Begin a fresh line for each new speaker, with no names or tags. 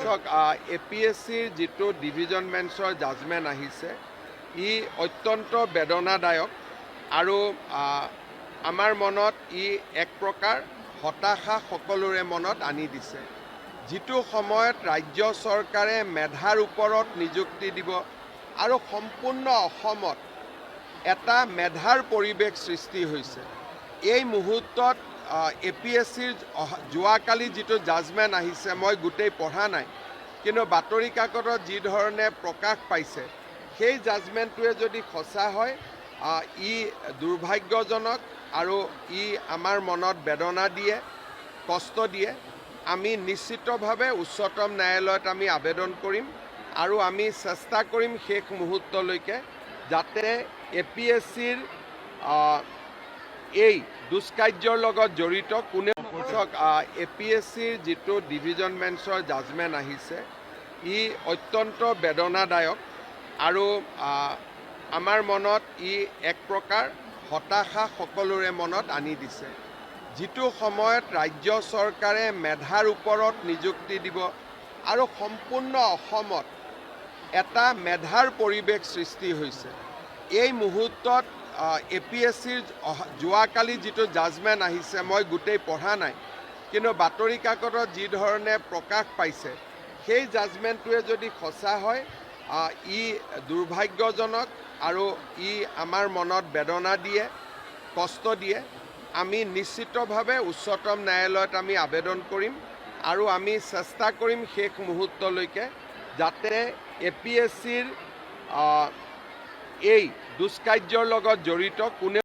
চাওক APSCৰ যিটো division বেঞ্চৰ judgement আহিছে ই অত্যন্ত বেদনাদায়ক আৰু আমাৰ মনত ই এক প্ৰকাৰ হতাশা সকলোৰে মনত আনি দিছে। যিটো সময়ত ৰাজ্য চৰকাৰে মেধাৰ ওপৰত নিযুক্তি দিব আৰু সম্পূৰ্ণ অসমত এটা মেধাৰ পৰিৱেশ সৃষ্টি হৈছে, এই মুহূৰ্তত APSCৰ যোৱাকালি যিটো জাজমেণ্ট আহিছে মই গোটেই পঢ়া নাই, কিন্তু বাতৰি কাকতত যি ধৰণে প্ৰকাশ পাইছে সেই জাজমেণ্টটোৱে যদি সঁচা হয় ই দুৰ্ভাগ্যজনক আৰু ই আমাৰ মনত বেদনা দিয়ে, কষ্ট দিয়ে। আমি নিশ্চিতভাৱে উচ্চতম ন্যায়ালয়ত আমি আবেদন কৰিম আৰু আমি চেষ্টা কৰিম শেষ মুহূৰ্তলৈকে যাতে APSCৰ এই দুষ্কাৰ্যৰ লগত জড়িত কোনেও APSCৰ যিটো ডিভিজন বেঞ্চৰ জাজমেণ্ট আহিছে ই অত্যন্ত বেদনাদায়ক আৰু আমাৰ মনত ই এক প্ৰকাৰ হতাশা সকলোৰে মনত আনি দিছে। যিটো সময়ত ৰাজ্য চৰকাৰে মেধাৰ ওপৰত নিযুক্তি দিব আৰু সম্পূৰ্ণ অসমত এটা মেধাৰ পৰিৱেশ সৃষ্টি হৈছে, এই মুহূৰ্তত APSCৰ যোৱাকালি যিটো জাজমেণ্ট আহিছে মই গোটেই পঢ়া নাই, কিন্তু বাতৰি কাকতত যি ধৰণে প্ৰকাশ পাইছে সেই জাজমেণ্টটোৱে যদি সঁচা হয় ই দুৰ্ভাগ্যজনক আৰু ই আমাৰ মনত বেদনা দিয়ে, কষ্ট দিয়ে। আমি নিশ্চিতভাৱে উচ্চতম ন্যায়ালয়ত আমি আবেদন কৰিম আৰু আমি চেষ্টা কৰিম শেষ মুহূৰ্তলৈকে যাতে APSCৰ এই দুষ্কাৰ্যৰ লগত জড়িত কোনেও